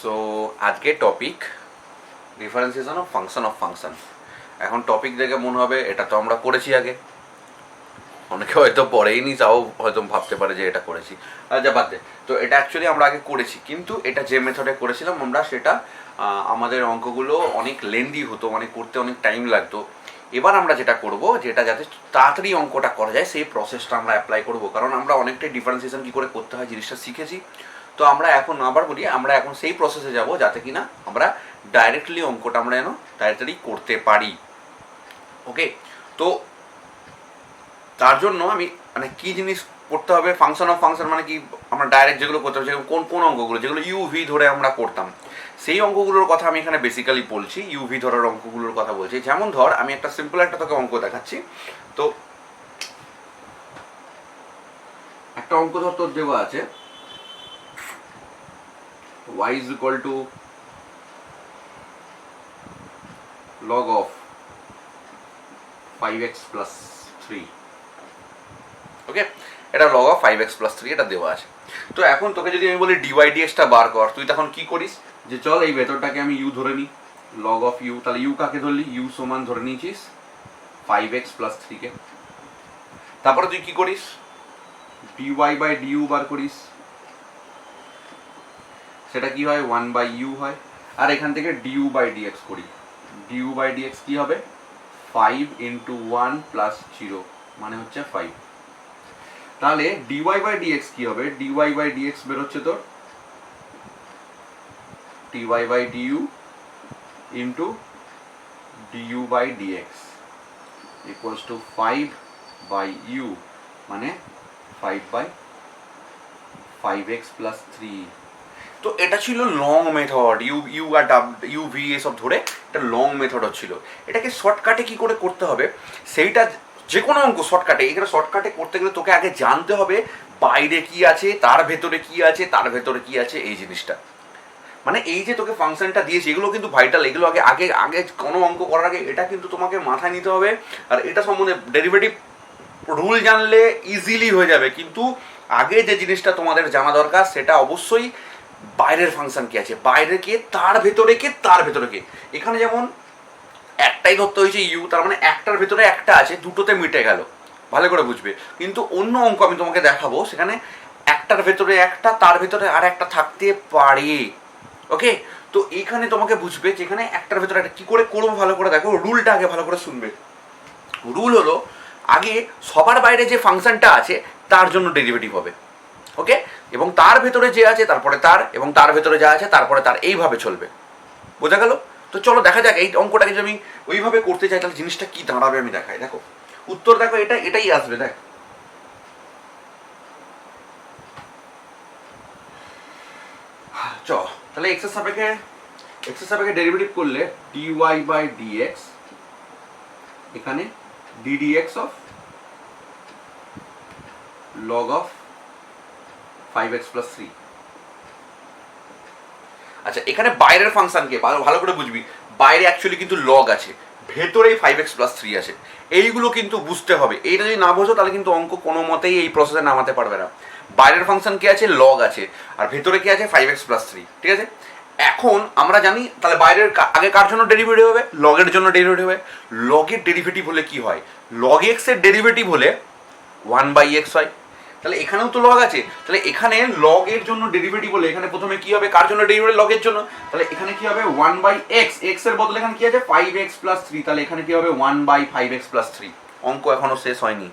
So আজকে topic differentiation of function. এখন topic দেখে মনে হবে এটা তো আমরা করেছি আগে, অনেকে হয়তো পড়েই নি, তাও হয়তো ভাবতে পারে যে এটা করেছি। যা বাদ দে, তো এটা অ্যাকচুয়ালি আমরা আগে করেছি, কিন্তু এটা যে মেথডে করেছিলাম আমরা সেটা আমাদের অঙ্কগুলো অনেক লেন্দি হতো, মানে করতে অনেক টাইম লাগতো। এবার আমরা যেটা করব, যেটা যাতে তাড়াতাড়ি অঙ্কটা করা যায় সেই প্রসেসটা আমরা অ্যাপ্লাই করব, কারণ আমরা অনেকটাই ডিফারেন্সিয়েশন কী করে করতে হয় জিনিসটা শিখেছি। তো আমরা এখন আবার বলি, আমরা এখন সেই প্রসেসে যাব যাতে কিনা আমরা ডাইরেক্টলি অঙ্কটা আমরা যেন তাড়াতাড়ি করতে পারি। ওকে, তো তার জন্য আমি মানে কী জিনিস করতে হবে, ফাংশন মানে কি, আমরা ডাইরেক্ট যেগুলো করতে হবে, কোন কোন অঙ্কগুলো যেগুলো ইউভি ধরে আমরা করতাম সেই অঙ্কগুলোর কথা আমি এখানে বেসিক্যালি বলছি, ইউভি ধরার অঙ্কগুলোর কথা বলছি। যেমন ধর আমি একটা সিম্পল একটা তোকে অঙ্ক দেখাচ্ছি। তো একটা অঙ্ক ধর তোর দেওয়া আছে y is equal to log of 5x plus 3। ওকে, এটা log of 5x plus 3 এটা দেওয়া আছে। তো এখন তোকে যদি আমি বলি dy dx-টা বার কর, তুই তখন কি করিস, যে চল এই ভেতরটাকে আমি u ধরে নিই, log of u। তাহলে u কাকে ধরলি, u সমান ধরে নিয়েছিস 5x plus 3 কে। তারপরে তুই কি করিস, dy by du বার করিস, সেটা কি হয় 1/u হয়। আর এখান থেকে du by dx করি, du by dx কি হবে 5 into 1 plus 0 মানে হচ্ছে 5। তাহলে dy by dx কি হবে, dy by dx বেরোচ্ছে তোর dy by du into du by dx equals to 5 by u মানে 5 by 5x plus 3। তো এটা ছিল লং মেথড, ইউ আর ইউ ভি এসব ধরে এটা লং মেথড ছিল। এটাকে শর্টকাটে কি করে করতে হবে, সেইটা যে কোনো অঙ্ক শর্টকাটে, এখানে শর্টকাটে করতে গেলে তোকে আগে জানতে হবে বাইরে কি আছে, তার ভেতরে কি আছে, তার ভেতরে কি আছে, এই জিনিসটা। মানে এই যে তোকে ফাংশনটা দিয়েছি এগুলো কিন্তু ভাইটাল, এগুলো আগে আগে আগে কোনো অঙ্ক করার আগে এটা কিন্তু তোমাকে মাথায় নিতে হবে। আর এটা সম্বন্ধে ডেরিভেটিভ রুল জানলে ইজিলি হয়ে যাবে, কিন্তু আগে যে জিনিসটা তোমাদের জানা দরকার সেটা অবশ্যই বাইরের ফাংশন কি আছে, বাইরে কে, তার ভেতরে কে, তার ভেতরে কে। এখানে যেমন একটাই ধরতে হয়েছে ইউ, তার মানে একটার ভেতরে একটা আছে, দুটোতে মিটে গেল, ভালো করে বুঝবে। কিন্তু অন্য অঙ্ক আমি তোমাকে দেখাবো, সেখানে একটার ভেতরে একটা, তার ভেতরে আর একটা থাকতে পারে। ওকে, তো এইখানে তোমাকে বুঝবে যে এখানে একটার ভেতরে একটা কি করে করবো, ভালো করে দেখো, রুলটা আগে ভালো করে শুনবে। রুল হলো আগে সবার বাইরে যে ফাংশনটা আছে তার জন্য ডেরিভেটিভ হবে, ওকে, এবং তার ভেতরে যে আছে তারপরে তার, এবং তার ভেতরে যা আছে তারপরে তার, এইভাবে চলবে। বোঝা গেল? তো চলো দেখা যাক এই অঙ্কটাকে যদি আমি ওইভাবে করতে চাই তাহলে জিনিসটা কি দাঁড়াবে আমি দেখাই। দেখো উত্তর, দেখো এটাই আসবে। দেখ চ, তাহলে এক্সের সাপেক্ষে ডেরিভেটিভ করলে dy বাই dx, এখানে ddx of log of 5x plus 3। আচ্ছা, এখানে বাইরের ফাংশনকে ভালো করে বুঝবি, বাইরে অ্যাকচুয়ালি কিন্তু লগ আছে, ভেতরেই 5x plus 3 আছে, এইগুলো কিন্তু বুঝতে হবে। এইটা যদি না বোঝো তাহলে কিন্তু অঙ্ক কোনো মতেই এই প্রসেসে নামাতে পারবে না। বাইরের ফাংশন কি আছে, লগ আছে, আর ভেতরে কি আছে 5x plus 3, ঠিক আছে। এখন আমরা জানি তাহলে বাইরের আগে কার জন্য ডেরিভেটিভ হবে, লগের জন্য ডেরিভেটিভ হবে। লগের ডেরিভেটিভ হলে কি হয়, লগ এক্স এর ডেরিভেটিভ হলে 1/x হয়। তাহলে এখানেও তো লগ আছে, তাহলে এখানে লগ এর জন্য ডেরিভেটিভ হলে এখানে প্রথমে কি হবে, কার জন্য ডেরিভেটিভ, লগের জন্য। তাহলে এখানে কি হবে 1/x, x এর বদলে এখানে কি আছে 5x plus 3, তাহলে এখানে কি হবে 1/5x plus 3। অঙ্ক এখনো শেষ হয়নি,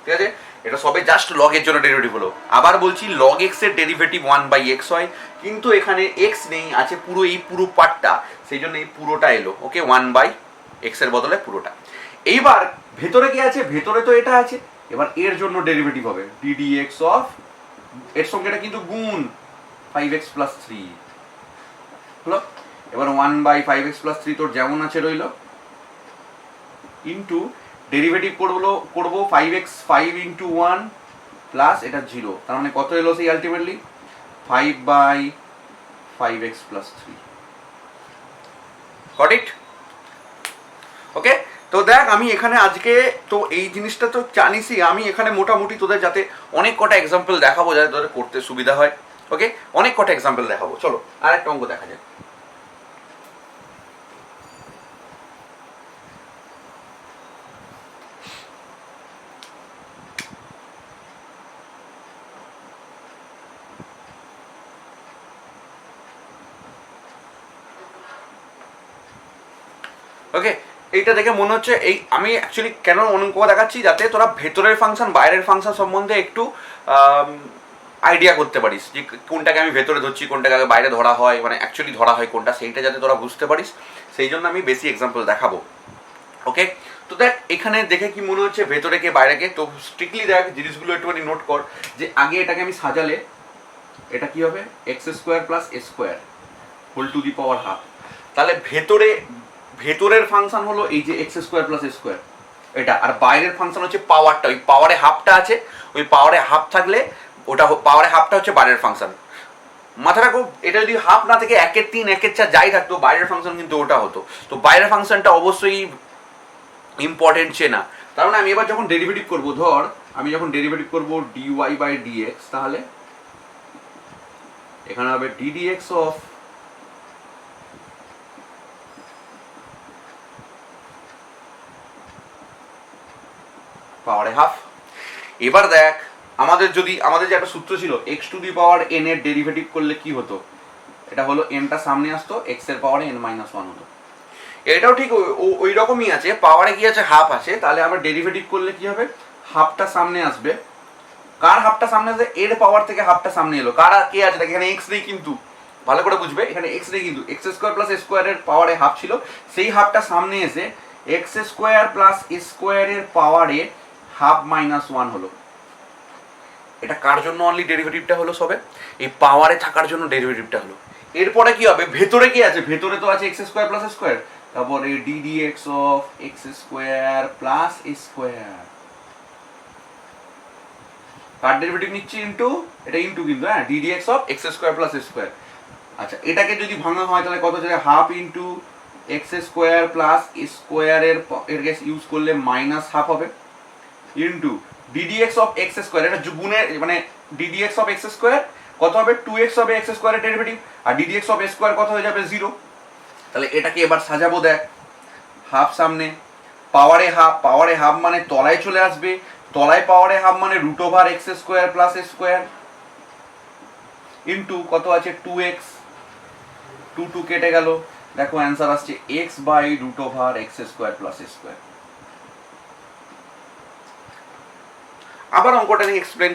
ঠিক আছে, এটা সবে জাস্ট লগ এর জন্য ডেরিভেটিভ হলো। আবার বলছি লগ এক্স এর ডেরিভেটিভ 1/x হয়, কিন্তু এখানে x নেই, আছে পুরো এই পুরো পার্টটা, সেই জন্য এই পুরোটা এলো। ওকে, 1/x এর বদলে পুরোটা। এইবার ভেতরে কি আছে, ভেতরে তো এটা আছে, এবার এর জন্য ডেরিভেটিভ হবে ddx অফ, এর সঙ্গে এটা কিন্তু গুণ 5x plus 3 হলো। এবার 1/5x plus 3 তোর যেমন আছে রইল, ইন্টু ডেরিভেটিভ করবো 5x 5 into 1 প্লাস এটা 0, তার মানে কত এলো সেই ultimately 5/5x plus 3। Got it? Okay, তো দেখ আমি এখানে আজকে তো এই জিনিসটা তো জানিসই, আমি এখানে মোটামুটি তোদের যাতে অনেক কটা এক্সাম্পল দেখাবো যাতে তোদের করতে সুবিধা হয়। ওকে, অনেক কটা এক্সাম্পল দেখাবো, চলো আর একটা অঙ্ক দেখা যাক। ওকে, এইটা দেখে মনে হচ্ছে এই আমি অ্যাকচুয়ালি কেন অঙ্ক দেখাচ্ছি, যাতে তোরা ভেতরের ফাংশন বাইরের ফাংশন সম্বন্ধে একটু আইডিয়া করতে পারিস, যে কোনটাকে আমি ভেতরে ধরছি, কোনটাকে আগে বাইরে ধরা হয়, মানে অ্যাকচুয়ালি ধরা হয় কোনটা, সেইটা যাতে তোরা বুঝতে পারিস, সেই জন্য আমি বেশি এক্সাম্পল দেখাবো। ওকে, তো দেখ এখানে দেখে কি মনে হচ্ছে ভেতরে কে বাইরে কে, তো স্ট্রিক্টলি দেখ জিনিসগুলো একটুখানি নোট কর, যে আগে এটাকে আমি সাজালে এটা কি হবে X square plus A square whole to the power half, তাহলে ভেতরের ফাংশন হলো এই যে এক্স স্কোয়ার প্লাস এ স্কোয়ার এটা, আর বাইরের ফাংশন হচ্ছে পাওয়ারটা, ওই পাওয়ারে হাফটা আছে, ওই পাওয়ারে হাফ থাকলে ওটা পাওয়ারে হাফটা হচ্ছে বাইরের ফাংশন। মাথা রাখো, এটা যদি হাফ না থেকে 1/3 1/4 যাই থাকতো, বাইরের ফাংশন কিন্তু ওটা হতো। তো বাইরের ফাংশনটা অবশ্যই ইম্পর্টেন্ট চেনা। তার মানে আমি এবার যখন ডেরিভেটিভ করবো, ধর আমি যখন ডেরিভেটিভ করবো ডিওয়াই বাই ডিএক্স, তাহলে এখানে হবে ডিডিএক্স অফ পাওয়ারে হাফ। এবার দেখ আমাদের যে একটা সূত্র ছিল x to the power N এর ডেরিভেটিভ করলে কি হতো, এটা হলো এনটা সামনে আসতো, এক্স এর পাওয়ারে এন মাইনাস ওয়ান হতো। এটাও ঠিক ওই রকমই আছে, পাওয়ারে কি আছে হাফ আছে, তাহলে আমরা ডেরিভেটিভ করলে কি হবে হাফটা সামনে আসবে। কার হাফটা সামনে আসবে, এর পাওয়ার থেকে হাফটা সামনে এলো, কার আর কে আছে দেখ, এখানে এক্স নেই কিন্তু, ভালো করে বুঝবে এখানে এক্স নেই কিন্তু, এক্স স্কোয়ার প্লাস স্কোয়ারের পাওয়ারে হাফ ছিল, সেই হাফটা সামনে এসে এক্স স্কোয়ার প্লাস স্কোয়ারের পাওয়ারে হাফ মাইনাস ওয়ান হলো। এটা কার জন্য অনলি ডেরিভেটিভটা হলো, সবে এই পাওয়ারে থাকার জন্য ডেরিভেটিভটা হলো। এরপরে কি হবে, ভেতরে কি আছে, ভেতরে তো আছে এক্স স্কোয়ার প্লাস স্কোয়ার, তারপরে ddx of x square plus square, car derivative নিচ্ছি ইনটু, এটা ইনটু কিন্তু হ্যাঁ, ddx of x square plus square. আচ্ছা এটাকে যদি ভাঙা হয় তাহলে কত হচ্ছে, half into x square plus স্কোয়ারের ইউজ করলে মাইনাস হাফ হবে, into ddx of x square, এটা গুণের মানে ডিডিএক্স অফ এক্স স্কোয়ার কত হবে 2x হবে এক্স স্কোয়ারের ডেরিভেটিভ, আর ডিডিএক্স অফ স্কোয়ার কত হয়ে যাবে 0। তাহলে এটাকে এবার সাজাবো, দেখ হাফ সামনে, পাওয়ারে হাফ মানে তলায় চলে আসবে, তলায় পাওয়ারে হাফ মানে root over x square plus square, into কত আছে 2x, 2 কেটে গেল, দেখো অ্যান্সার আসছে x by root over x square plus square. আবার অঙ্কটা নিয়ে এক্সপ্লেন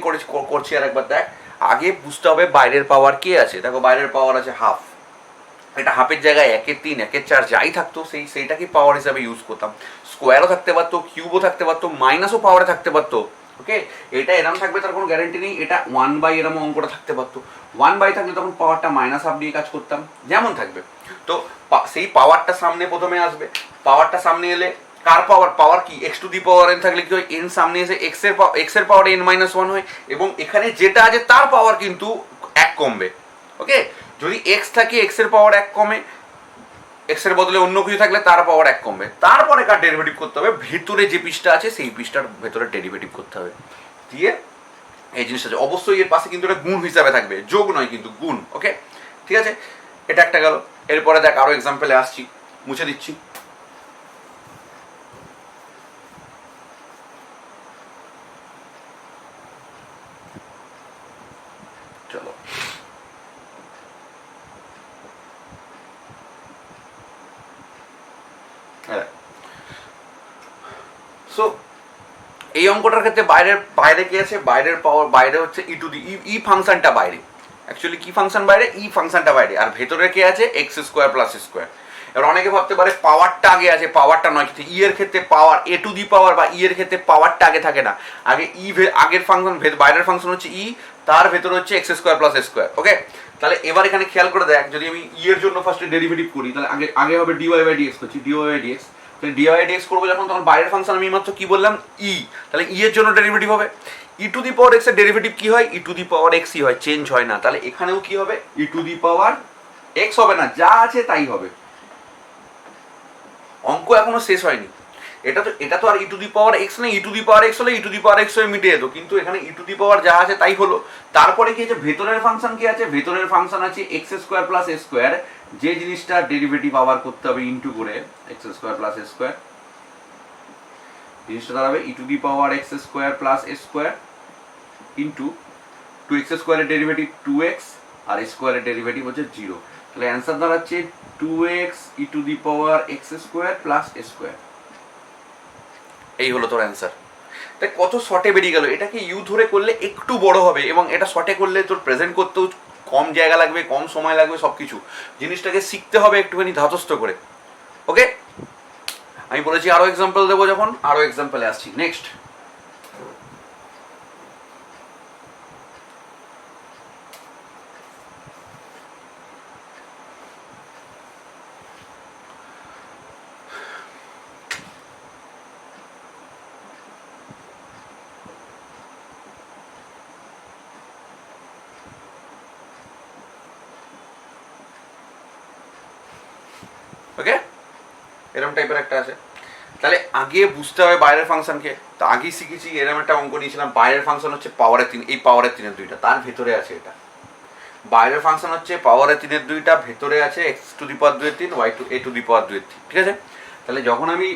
করছি আর একবার দেখ, আগে বুঝতে হবে বাইরের পাওয়ার কে আছে, দেখো বাইরের পাওয়ার আছে হাফ, এটা হাফের জায়গায় 1/3 1/4 যাই থাকতো সেইটাকে পাওয়ার হিসাবে ইউজ করতাম, স্কোয়ারও থাকতে পারতো, কিউবও থাকতে পারতো, মাইনাসও পাওয়ারে থাকতে পারতো। ওকে, এটা এরম থাকবে তার কোনো গ্যারেন্টি নেই, এটা 1/, এরম অঙ্কটা থাকতে পারতো, 1/, থাকলে তখন পাওয়ারটা মাইনাস হাফ দিয়ে কাজ করতাম, যেমন থাকবে। তো সেই পাওয়ারটা সামনে প্রথমে আসবে, পাওয়ারটা সামনে এলে কার পাওয়ার কি x to the power N থাকলে কি হয়, এন সামনে এসে এক্স এর পাওয়ার এন মাইনাস ওয়ান হয়, এবং এখানে যেটা আছে তার পাওয়ার কিন্তু 1 কমবে। ওকে, যদি এক্স থাকে এক্স এর পাওয়ার 1 কমে, এক্স এর বদলে অন্য কিছু থাকলে তার পাওয়ার 1 কমবে, তারপরে কার ডেরিভেটিভ করতে হবে, ভেতরে যে পিসটা আছে সেই পিসটার ভেতরে ডেরিভেটিভ করতে হবে, দিয়ে এই জিনিসটা অবশ্যই এর পাশে কিন্তু এটা গুণ হিসাবে থাকবে, যোগ নয় কিন্তু গুণ। ওকে ঠিক আছে, এটা একটা গেল। এরপরে দেখ আরো এক্সাম্পলে আসছি, মুছে দিচ্ছি। চলো সো এই অঙ্কটার ক্ষেত্রে বাইরে কি আছে, বাইরের পাওয়ার বাইরে হচ্ছে ই টু দি ই ফাংশনটা বাইরে, অ্যাকচুয়ালি কি ফাংশন বাইরে, ই ফাংশনটা বাইরে, আর ভেতরে কে আছে এক্স স্কোয়ার প্লাস স্কোয়ার। এবার অনেকে ভাবতে পারে পাওয়ারটা আগে আছে, পাওয়ারটা নয়, কিন্তু ই এর ক্ষেত্রে পাওয়ার এ টু দি পাওয়ার বা ই এর ক্ষেত্রে পাওয়ারটা আগে থাকে না, আগে আগের ফাংশন বাইরের ফাংশন হচ্ছে ই, তার ভেতরে হচ্ছে এক্স স্কোয়ার প্লাস স্কোয়ার। ওকে, তাহলে এবার এখানে খেয়াল করে দেখ, যদি আমি ই এর জন্য ফার্স্টে ডেরিভেটিভ করি, তাহলে আগে হবে ডিওয়াই বাই ডিএক্স করছি, D Y by D X, D Y D X করবো যখন, তখন বাইরের ফাংশন আমি মাত্র কি বললাম ই, তাহলে ই এর জন্য ডেরিভেটিভ হবে ই টু দি পাওয়ার এক্স এর ডেরিভেটিভ কি হয়, ই টু দি পাওয়ার এক্সই হয়, চেঞ্জ হয় না। তাহলে এখানেও কি হবে, ই টু দি পাওয়ার এক্স হবে না, যা আছে তাই হবে। অঙ্ক এখনো শেষ হয়নি, এটা তো আর ই টু দি পাওয়ার এক্স নেই, ই টু দি পাওয়ার এক্স হলে ই টু দি পাওয়ার এক্স হয়ে মিটে যেত, কিন্তু এখানে ই টু দি পাওয়ার যা আছে তাই হলো। তারপরে কি আছে, ভেতরের ফাংশন কি আছে, ভেতরের ফাংশন আছে এক্স স্কোয়ার প্লাস এ স্কোয়ার, যে জিনিসটা ডেরিভেটিভ আবার করতে হবে ইন্টু করে এক্স স্কোয়ার প্লাস এ স্কোয়ার, জিনিসটা দাঁড়াবে e to the power x square plus A square into two x স্কোয়ারের ডেরিভেটিভ টু এক্স আর স্কোয়ারের ডেরিভেটিভ হচ্ছে 0। তাহলে অ্যান্সার দাঁড়াচ্ছে 2x e to the power x square plus A square. এই হলো তোর অ্যান্সার। তাই কত শর্টে বেরিয়ে গেল। এটাকে ইউ ধরে করলে একটু বড় হবে এবং এটা শর্টে করলে তোর প্রেজেন্ট করতেও কম জায়গা লাগবে, কম সময় লাগবে, সব কিছু জিনিসটাকে শিখতে হবে একটুখানি ধাতস্থ করে। ওকে, আমি বলেছি আরো এক্সাম্পল দেবো, যখন আরো এক্সাম্পলে আসছি। নেক্সট ওকে, এরকম টাইপের একটা আছে। তাহলে আগে বুঝতে হবে বাইরের ফাংশনকে, তো আগেই শিখেছি, এরকম একটা অঙ্ক নিয়েছিলাম। বাইরের ফাংশন হচ্ছে পাওয়ারের 3, এই পাওয়ারের 3/2, তার ভেতরে আছে এটা। বাইরের ফাংশন হচ্ছে পাওয়ারের 3/2, ভেতরে আছে x to the power 2/3 y to a to the power 2/3, ঠিক আছে। তাহলে যখন আমি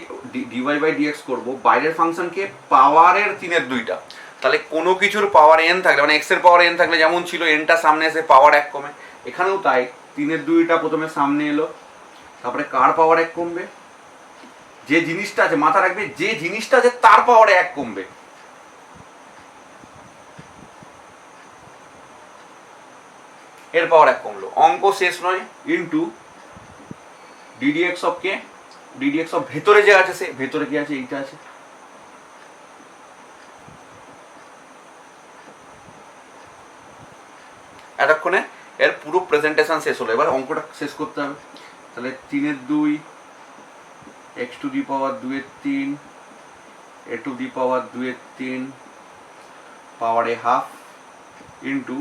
ডিওয়াই বাই ডিএক্স করবো বাইরের ফাংশনকে পাওয়ারের 3/2, তাহলে কোনো কিছুর পাওয়ার এন থাকলে, মানে এক্স এর পাওয়ার এন থাকলে যেমন ছিল এনটা সামনে এসে পাওয়ার 1 কমে, এখানেও তাই 3/2টা প্রথমে সামনে এলো, তারপরে কার পাওয়ার 1 কমবে, যে জিনিসটা আছে মাথা রাখবে, যে জিনিসটা আছে তার পাওয়ারে 1 কমবে। এর পাওয়ার 1 কমলো, অঙ্ক শেষ নয়, into d d x of K, ddx of ভেতরে যে আছে সে ভেতরে কি আছে, এইটা আছে। এতক্ষণে এর পুরো প্রেজেন্টেশন শেষ হলো, এবার অঙ্কটা শেষ করতে হবে। তাহলে 3/2 x to the power 2/3 a to the power 2/3 পাওয়ারে half into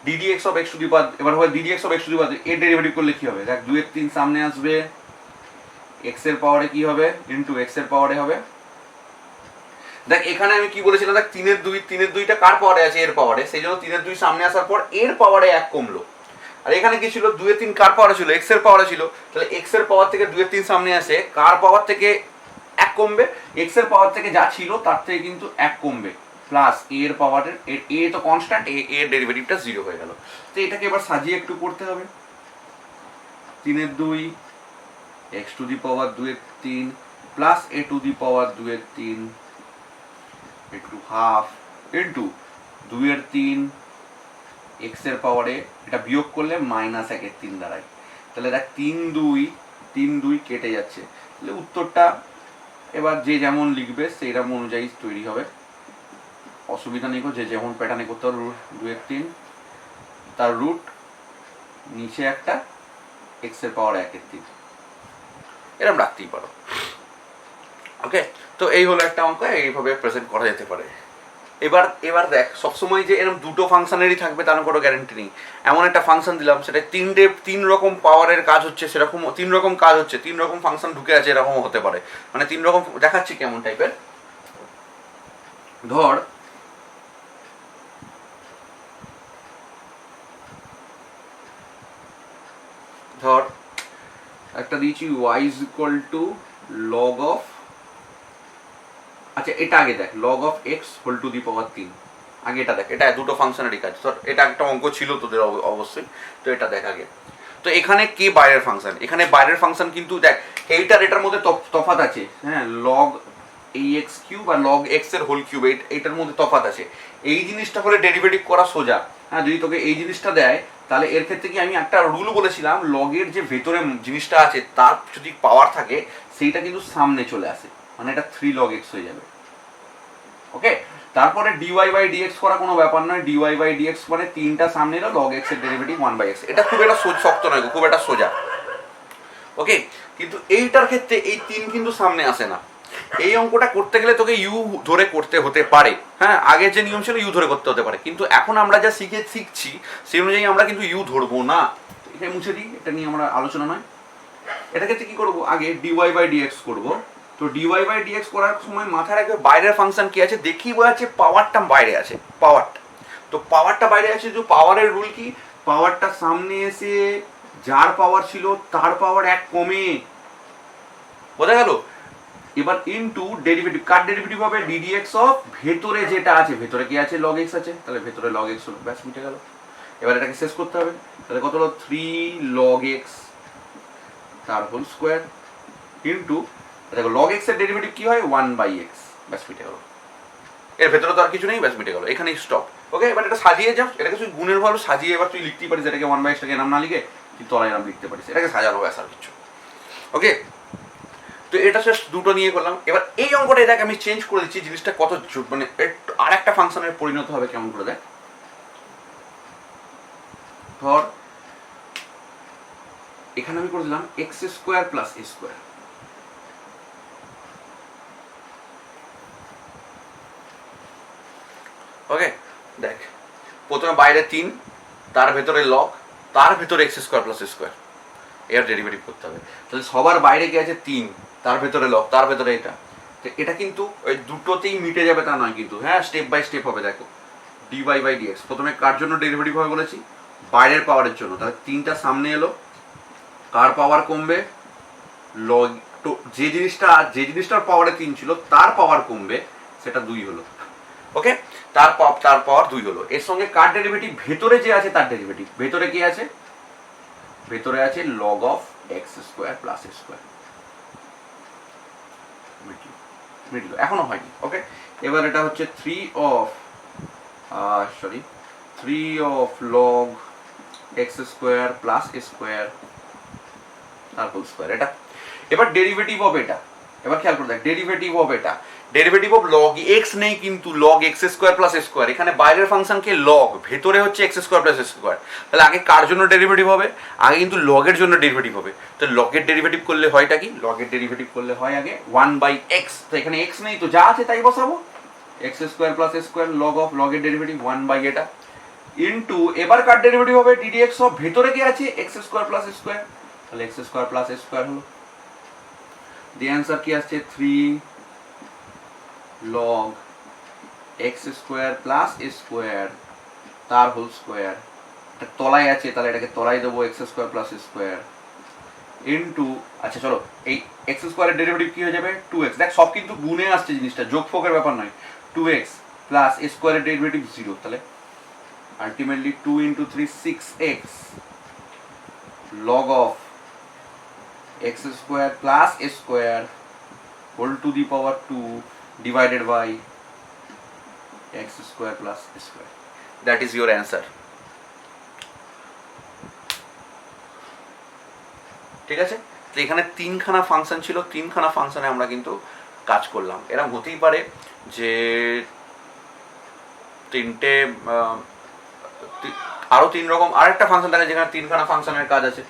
d d x of x to the power, এবার হবে d d x of x to the power, এর ডেরিভেটিভ করলে কি হবে, দেখ 2/3 সামনে আসবে, এক্স এর পাওয়ারে কি হবে ইন্টু এক্স এর পাওয়ারে হবে। দেখ এখানে আমি কি বলেছিলাম, দেখ 3/2টা কার পাওয়ারে আছে, এর পাওয়ারে, সেই জন্য 3/2 সামনে আসার পর এর পাওয়ারে 1 কমলো। আর এখানে কি ছিল, 2/3 কার পাওয়ারে ছিল, এক্স এর পাওয়ারে ছিল, তাহলে এক্স এর পাওয়ার থেকে 2/3 সামনে আসে, কার পাওয়ার থেকে 1 কমবে, এক্স এর পাওয়ার থেকে যা ছিল তার থেকে কিন্তু 1 কমবে, প্লাস এর পাওয়ারের এ তো কনস্ট্যান্ট, এর ডেরিভেটিভটা 0 হয়ে গেল। তো এটাকে এবার সাজিয়ে একটু করতে হবে। 3/2 x to the power 2/3 plus a to the power 2/3 একটু হাফ ইন্টু 2/3 এক্স এর পাওয়ারে, এটা বিয়োগ করলে -1/3 দাঁড়ায়। তাহলে দেখ 3/2 কেটে যাচ্ছে, তাহলে উত্তরটা এবার যে যেমন লিখবে সেইরকম অনুযায়ী তৈরি হবে, অসুবিধা নেই, যে যেমন প্যাটার্নে করতে হবে। 2/3 তার রুট নিচে একটা এক্স এর পাওয়ার 1/3 এরকম রাখতেই পারো। ওকে, তো এই হলো একটা অঙ্ক, এইভাবে প্রেজেন্ট করা যেতে পারে। এবার দেখ, সবসময় যে এরকম দুটো ফাংশনেরই থাকবে তার কোনো গ্যারেন্টি নেই। এমন একটা ফাংশন দিলাম, সেটা 3 রকম পাওয়ারের কাজ হচ্ছে, সেরকম 3 রকম কাজ হচ্ছে, 3 রকম ফাংশন ঢুকে আছে, এরকমও হতে পারে। মানে 3 রকম দেখাচ্ছি কেমন টাইপের। ধর একটা দিয়েছি y is equal to log of, আচ্ছা এটা আগে দেখ, log of x whole to the power 3, আগে এটা দেখ, এটা দুটো ফাংশনেরই কাজ। ধর এটা একটা অঙ্ক ছিল তোদের অবশ্যই, তো এটা দেখ আগে। তো এখানে কে বাইরের ফাংশন, এখানে বাইরের ফাংশন কিন্তু দেখ এইটার এটার মধ্যে তফাৎ আছে, হ্যাঁ, লগ এই এক্স কিউব আর লগ এক্স এর হোল কিউব, এইটার মধ্যে তফাৎ আছে। এই জিনিসটা হলে ডেরিভেটিভ করা সোজা, হ্যাঁ, যদি তোকে এই জিনিসটা দেয় তাহলে এর ক্ষেত্রে কি আমি একটা রুল বলেছিলাম, লগের যে ভেতরে জিনিসটা আছে তার যদি পাওয়ার থাকে সেইটা কিন্তু সামনে চলে আসে, মানে এটা 3 log x হয়ে যাবে। ওকে, তারপরে ডিওয়াই বাই ডিএক্স করা কোনো ব্যাপার নয়, ডিওয়াই বাই ডিএক্স মানে 3টা সামনে এলো, লগ এক্স এর ডেরিভেটিভ 1/x, এটা খুব একটা শক্ত নয়, খুব একটা সোজা। ওকে, কিন্তু এইটার ক্ষেত্রে এই 3 কিন্তু সামনে আসে না। এই অঙ্কটা করতে গেলে তোকে ইউ ধরে করতে হতে পারে, হ্যাঁ, আগে যে নিয়ম ছিল ইউ ধরে করতে হতে পারে, কিন্তু এখন আমরা যা শিখছি সেই অনুযায়ী আমরা কিন্তু ইউ ধরবো না। এটা মুছে দিই, এটা নিয়ে আমরা আলোচনা নয়। এটা ক্ষেত্রে কি করবো, আগে ডিওয়াই বাই ডিএক্স করবো, তো ডিওয়াই বাই ডিএক্স করার সময় মাথায় রাখবে বাইরের ফাংশন কি আছে, দেখি বোঝা যাচ্ছে পাওয়ারটা বাইরে আছে, পাওয়ারটা, তো পাওয়ারটা বাইরে আছে, যে পাওয়ারের রুল কি, পাওয়ারটা সামনে এসে যার পাওয়ার ছিল তার পাওয়ার এক কমে, বোঝা গেল। এবার ইনটু ডেরিভেটিভ, কার ডেরিভেটিভ হবে, ডিডিএক্স অফ ভেতরে যেটা আছে, ভেতরে কি আছে, লগ এক্স আছে, তাহলে ভেতরে লগ এক্স হলো, ব্যাস মিটে গেল। এবার এটাকে শেষ করতে হবে, তাহলে কত হলো 3 log x তার হোল স্কোয়ার ইনটু, দেখো log x এর ডেরিভেটিভ কি হয় 1/x, ব্যাস মিটে গেল। এর ভেতরে তো আর কিছু নেই, ব্যাস মিটে গেল, এখানেই স্টপ। ওকে, এবার এটা সাজিয়ে যাও, এটাকে তুই গুণের ভালো সাজিয়ে এবার তুই লিখতেই পারিস, এটাকে 1/x টাকে নাম না লিখে তুই তলায় নাম লিখতে পারিস, এটাকে সাজানো ব্যাস আর কিছু। ওকে, তো এটা শেষ, দুটো নিয়ে করলাম। এবার এই অঙ্কটা এটাকে আমি চেঞ্জ করে দিচ্ছি, জিনিসটা কত মানে আর একটা ফাংশনের পরিণত হবে কেমন করে দেখ। ধর এখানে আমি করে দিলাম এক্স স্কোয়ার প্লাস এ স্কোয়ার, ওকে দেখ প্রথমে বাইরে 3, তার ভেতরে লগ, তার ভেতরে এক্স স্কোয়ার প্লাস স্কোয়ার, এর ডেরিভেটিভ করতে হবে। তাহলে সবার বাইরে কি আছে 3, তার ভেতরে লগ, তার ভেতরে এটা, তো এটা কিন্তু ওই দুটোতেই মিটে যাবে তা নয় কিন্তু, হ্যাঁ স্টেপ বাই স্টেপ হবে। দেখো ডিওয়াই বাই ডিএক্স, প্রথমে কার জন্য ডেরিভেটিভ হবে বলেছি, বাইরের পাওয়ারের জন্য, তাহলে 3টা সামনে এলো, কার পাওয়ার কমবে, লগ, তো যে জিনিসটার পাওয়ারে 3 ছিল তার পাওয়ার কমবে, সেটা 2 হলো। ওকে, তার পাওয়ার 2 হলো। এর সঙ্গে কার ডেরিভেটিভ, ভেতরে যে আছে তার ডেরিভেটিভ, ভেতরে কি আছে, ভেতরে আছে log of x square plus square, মিটলো, এখনো হয়নি। ওকে, এবার এটা হচ্ছে 3 of log x square plus square তার হোল স্কোয়ার, এটা। এবার ডেরিভেটিভ অফ এটা, এবার খেয়াল করে দেখ ডেরিভেটিভ অফ এটা, ডেরিভেটিভ অফ লগ এক্স নেই কিন্তু, log x square plus square, এখানে বাইরের ফাংশনকে লগ, ভেতরে হচ্ছে এক্স স্কোয়ার প্লাস স্কোয়ার, তাহলে আগে কার জন্য ডেরিভেটিভ হবে, আগে কিন্তু লগের জন্য ডেরিভেটিভ হবে। তো লগের ডেরিভেটিভ করলে হয়টা কি, লগের ডেরিভেটিভ করলে হয় আগে 1/x, তো এখানে এক্স নেই তো যা আছে তাই বসাবো, x square plus square log of লগের ডেরিভেটিভ 1 এটা ইনটু, এবার কার ডেরিভেটিভ হবে, ডিডিএক্স অফ ভেতরে কি আছে এক্স স্কোয়ার প্লাস স্কোয়ার, তাহলে এক্স স্কোয়ার প্লাস স্কোয়ার হলো। দি অ্যান্সার কি আসছে 3 log x square plus square তার হোল স্কোয়ার, এটা তলায় আছে তাহলে এটাকে তলায় দেবো x square plus square into, আচ্ছা চলো এই এক্স স্কোয়ারের ডেরিভেটিভ কি হয়ে যাবে 2x, দেখ সব কিন্তু গুণে আসছে জিনিসটা, যোগফলের ব্যাপার নয়, 2x প্লাস স্কোয়ারের ডেরিভেটিভ 0, তাহলে ultimately 2 × 3 6x log of x square plus square whole to the power 2 divided by x square plus square. That is your answer. ঠিক আছে, তো এখানে 3খানা ফাংশন ছিল, 3খানা ফাংশনে আমরা কিন্তু কাজ করলাম। এরকম হতেই পারে যে তিনটে আরো 3 রকম আরেকটা ফাংশন থাকে যেখানে 3খানা ফাংশনের কাজ আছে।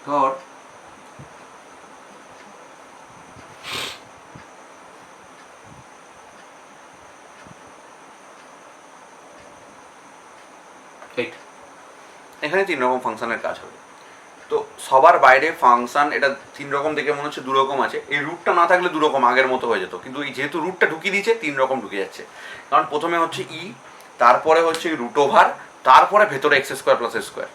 ধর এখানে 3 রকম ফাংশনের কাজ হবে। তো সবার বাইরে ফাংশন, এটা 3 রকম দেখে মনে হচ্ছে 2 রকম আছে, এই রুটটা না থাকলে 2 রকম আগের মতো হয়ে যেত, কিন্তু এই যেহেতু রুটটা ঢুকিয়ে দিয়েছে 3 রকম ঢুকে যাচ্ছে। কারণ প্রথমে হচ্ছে ই, তারপরে হচ্ছে রুট ওভার, তারপরে ভেতরে এক্স স্কোয়ার প্লাস স্কোয়ার,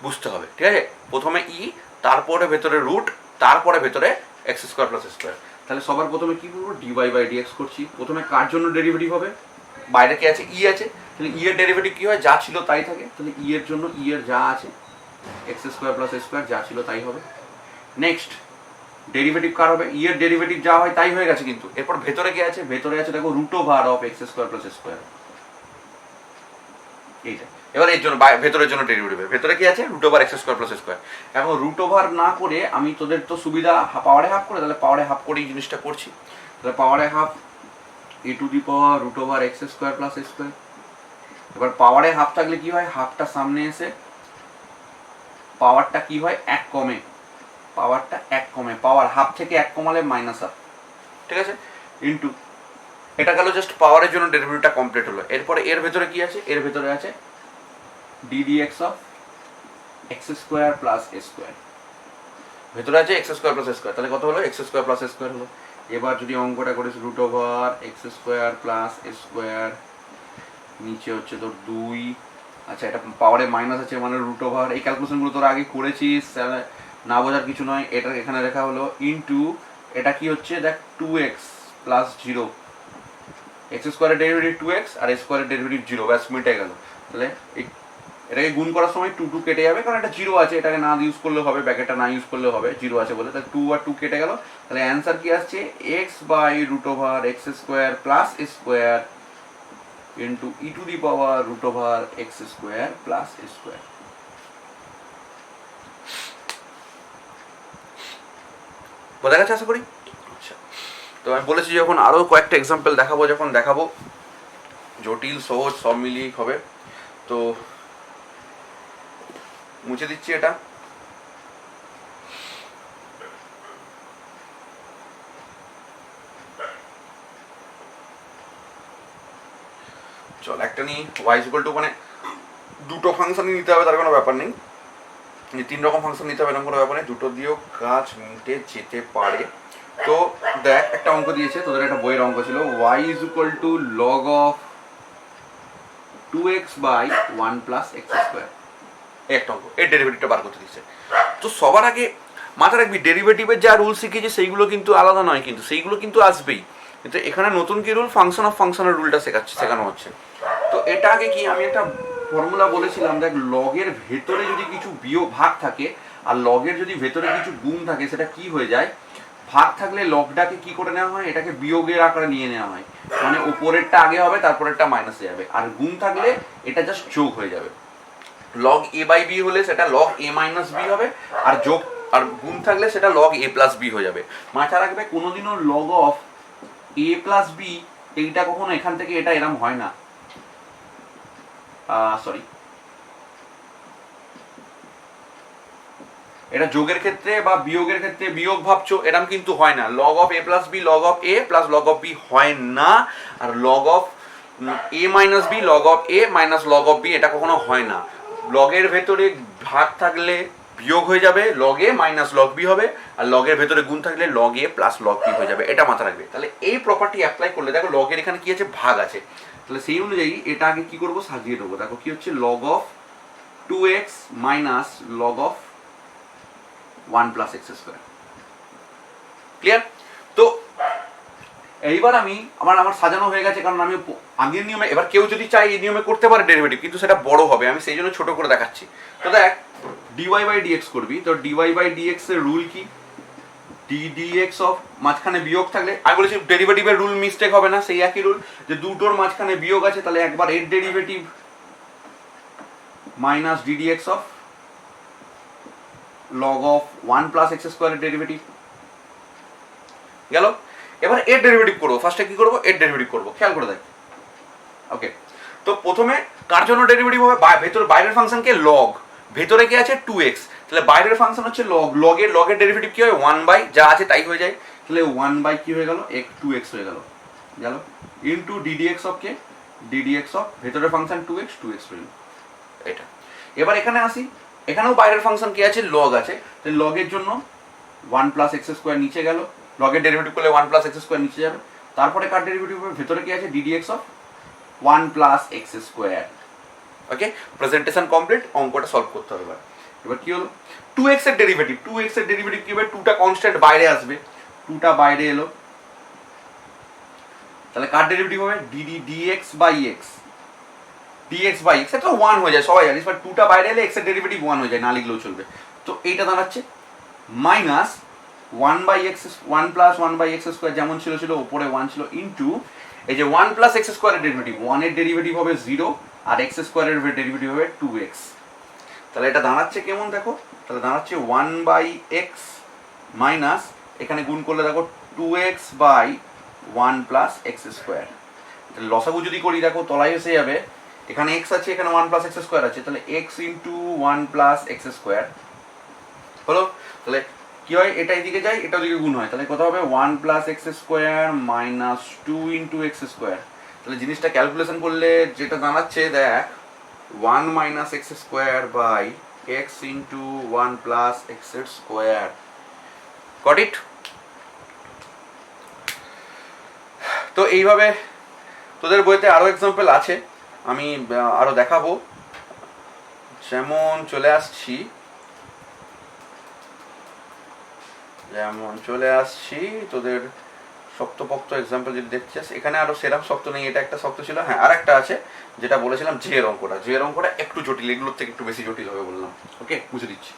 বুঝতে হবে ঠিক আছে, প্রথমে ই, তারপরে ভেতরে রুট, তারপরে ভেতরে এক্স স্কোয়ার প্লাস স্কোয়ার। তাহলে সবার প্রথমে কি করবো, ডিওয়াই বাই ডিএক্স করছি। প্রথমে কার জন্য ডেরিভেটিভ হবে, বাইরে কি আছে ই আছে, তাহলে ই এর ডেরিভেটিভ কি হয়, যা ছিল তাই থাকে, তাহলে ই এর জন্য ই এর যা আছে এক্স স্কোয়ার প্লাস স্কোয়ার যা ছিল তাই হবে। নেক্সট ডেরিভেটিভ কার হবে, ই এর ডেরিভেটিভ যা হয় তাই হয়ে গেছে কিন্তু, এরপর ভেতরে কি আছে, ভেতরে আছে দেখো root over of x square plus square, এইটা। এবার এর জন্য ভেতরের জন্য ডেরিভেটিভ, ভেতরে কি আছে root over x square plus square. এখন রুট ওভার না করে আমি তোদের তো সুবিধা পাওয়ারে হাফ করে, তাহলে পাওয়ারে হাফ করে এই জিনিসটা করছি, তাহলে পাওয়ারে half A to the power root over x square plus square. এবার পাওয়ারে হাফ থাকলে কি হয়, হাফটা সামনে এসে পাওয়ারটা কি হয় 1 কমে, পাওয়ারটা 1 কমে, পাওয়ার হাফ থেকে 1 কমালে মাইনাস হাফ, ঠিক আছে, ইন্টু এটা গেল জাস্ট পাওয়ারের জন্য ডেরিভেটিভটা কমপ্লিট হলো। এরপরে এর ভেতরে কি আছে, এর ভেতরে আছে ddx of x square plus A square, ভেতরে আছে এক্স স্কোয়ার প্লাস এ স্কোয়ার, তাহলে কত হলো এক্স স্কোয়ার প্লাস এ স্কোয়ার হলো। এবার যদি অঙ্কটা করিস root over x square plus এ স্কোয়ার, নিচে হচ্ছে তোর 2, আচ্ছা এটা পাওয়ারে মাইনাস আছে মানে রুট ওভার, এই ক্যালকুলেশনগুলো তোরা আগে করেছিস, না বোঝার কিছু নয়। এটা এখানে লেখা হলো ইনটু, এটা কি হচ্ছে দেখ 2x প্লাস 0, এক্স স্কোয়ারের ডেরিভেটিভ 2x আর এ স্কোয়ারের ডেরিভেটিভ 0, ব্যাস মিটে গেল। তাহলে এটাকে গুণ করার সময় 2 2 কেটে যাবে, কারণ এটা 0 আছে, এটাকে না ইউজ করলে হবে, ব্র্যাকেটটা না ইউজ করলে হবে, 0 আছে বলে, তাহলে 2 আর 2 কেটে গেল। তাহলে অ্যান্সার কি আসছে x by root over x square plus A square into E to the power root over x square plus A square. বোঝা গেছে আশা করি? আচ্ছা, তো আমি বলেছি যখন আরও কয়েকটা এক্সাম্পল দেখাবো, যখন দেখাবো জটিল সহজ সব মিলিয়ে হবে। তো মুছে দিচ্ছি এটা। চল একটা নিয়ে y ইকুয়াল টু, মানে দুটো ফাংশনই নিতে হবে তার কোনো ব্যাপার নেই, 3 রকম ফাংশন নিতে হবে এরকম কোনো ব্যাপার নেই, দুটো দিয়েও কাজ মিটে যেতে পারে। তো দেখ একটা অঙ্ক দিয়েছে তোদের, একটা বইয়ের অঙ্ক ছিল y is equal to log of 2x by 1 plus X square, একটা অঙ্ক, এর ডেরিভেটিভটা বার করতে দিচ্ছে। তো সবার আগে মাথায় রাখবি ডেরিভেটিভের যা রুল শিখেছি সেইগুলো কিন্তু আলাদা নয়, কিন্তু সেইগুলো কিন্তু আসবেই, কিন্তু এখানে নতুন কি রুল, ফাংশন অফ ফাংশনের রুলটা শেখানো হচ্ছে। তো এটা আগে কি আমি একটা ফর্মুলা বলেছিলাম, দেখ লগের ভেতরে যদি কিছু বিয়োগ ভাগ থাকে আর লগের যদি ভেতরে কিছু গুণ থাকে, সেটা কি হয়ে যায়, ভাগ থাকলে লগটাকে কি করে নেওয়া হয়, এটাকে বিয়োগের আকারে নিয়ে নেওয়া হয়, মানে উপরেরটা আগে হবে তারপরেরটা মাইনাসে যাবে, আর গুণ থাকলে এটা জাস্ট যোগ হয়ে যাবে। লগ এ বাই বি হলে সেটা লগ এ মাইনাস বি হবে, আর যোগ আর গুণ থাকলে সেটা লগ এ প্লাস বি হয়ে যাবে। মাথা রাখবে কোনোদিনও log of A plus B এইটা কখনো এখান থেকে এটা এরম হয় না, সরি, এটা যোগের ক্ষেত্রে বা বিয়োগের ক্ষেত্রে বিয়োগ ভাবছো এরম কিন্তু হয় না, log of A plus b log of A plus log of b হয় না, আর log of a minus b log of a minus log of b এটা কখনো হয় না। লগের ভেতরে ভাগ থাকলে বিয়োগ হয়ে যাবে, লগ এ মাইনাস লগ বি হবে, আর লগের ভেতরে গুণ থাকলে লগ এ প্লাস লগ বি হয়ে যাবে, এটা মাথা রাখবে। তাহলে এই প্রপার্টি অ্যাপ্লাই করলে দেখো লগের এখানে কি আছে, ভাগ আছে, তাহলে সেই অনুযায়ী এটা আগে কি করবো, সাজিয়ে দেবো। দেখো কি হচ্ছে, log of 2x minus log of 1 plus X square, clear? তো এইবার আমি আমার সাজানো হয়ে গেছে, কারণ আমি আগের নিয়মে, এবার কেউ যদি চাই এই নিয়মে করতে পারে ডেরিভেটিভ, কিন্তু সেটা বড় হবে, আমি সেই জন্য ছোট করে দেখাচ্ছি। তো দেখ dy বাই ডিএক্স করবি, তো dy বাই ডিএক্স এর রুল কি, ddx অফ মাঝখানে বিয়োগ থাকলে, আমি বলেছি ডেরিভেটিভের রুল মিস্টেক হবে না, সেই একই রুল, যে দুটোর মাঝখানে বিয়োগ আছে তাহলে একবার এর derivative minus ddx of log of 1 plus x স্কোয়ারের ডেরিভেটিভ গেল। এবার এর ডেরিভেটিভ করবো, ফার্স্টে কি করবো, এর ডেরিভেটিভ করবো, খেয়াল করে দেখ। ওকে, তো প্রথমে কার জন্য ডেরিভেটিভ হবে, বাইরের ফাংশনকে লগ, ভেতরে কি আছে 2x, তাহলে বাইরের ফাংশন হচ্ছে লগ, লগের ডেরিভেটিভ কি হয় 1 বাই যা আছে তাই হয়ে যায়, তাহলে 1 বাই কি হয়ে গেল 2x হয়ে গেল, into ddx of K, ddx of ভেতরের ফাংশন 2x হয়ে গেল এটা। এবার এখানে আসি, এখানেও বাইরের ফাংশন কি আছে, লগ আছে, তাহলে লগের জন্য 1 প্লাস এক্স স্কোয়ার নিচে গেল, লগের ডেরিভেটিভ করলে 1 প্লাস এক্স স্কোয়ার নিচে যাবে, তারপরে কার ডেরিভেটিভ হবে, ভেতরে কি আছে ddx of 1 plus X square. Okay, presentation complete, অঙ্কটা সলভ করতে হবে। এবার কি হলো, 2x এর ডেরিভেটিভ, 2x এর ডেরিভেটিভ কি হবে, 2টা কনস্ট্যান্ট বাইরে আসবে, 2টা বাইরে এলো, তাহলে কার ডেরিভেটিভ হবে dx by x, dx by x, এটা 1 হয়ে যায় সবাই জানিস, বাট 2টা বাইরে এলে x এর ডেরিভেটিভ 1 হয়ে যায়, না লিখলেও চলবে। তো এইটা দাঁড়াচ্ছে minus 1 by x, 1 plus 1 by X square যেমন ছিল উপরে 1 ছিল, ইনটু এই যে 1 প্লাস এক্স স্কোয়ারের ডেরিভেটিভ, 1 এর ডেরিভেটিভ হবে 0 আর এক্স স্কোয়ারের ডেরিভেটিভ হবে 2x, তাহলে এটা দাঁড়াচ্ছে কেমন দেখো, তাহলে দাঁড়াচ্ছে 1 বাই এক্স মাইনাস এখানে গুণ করলে দেখো 2x by 1 plus X square, লসাগু যদি করি দেখো তলায় এসে যাবে, এখানে x আছে এখানে 1 প্লাস এক্স স্কোয়ার আছে, তাহলে x into 1 plus X square হলো, তাহলে কি হয়, এটা এদিকে যায়, এটা ওদিকে গুণ হয়, তাহলে কত হবে 1 plus X square minus 2 into X square. তাহলে জিনিসটা ক্যালকুলেশন করলে যেটা দাঁড়াচ্ছে দেখ 1 minus X square by X into 1 plus X square. Got it? তো এইভাবে তোদের বইতে আরও এক্সাম্পল আছে, আমি আরও দেখাবো। যেমন চলে আসছি তোদের শক্তপোক্ত এক্সাম্পল যদি দেখতে চাস, এখানে আরও সেরকম শক্ত নেই, এটা একটা শক্ত ছিল। হ্যাঁ, আর একটা আছে যেটা বলেছিলাম যে অঙ্কটা একটু জটিল, এগুলোর থেকে একটু বেশি জটিল হবে বললাম। ওকে, বুঝে দিচ্ছি।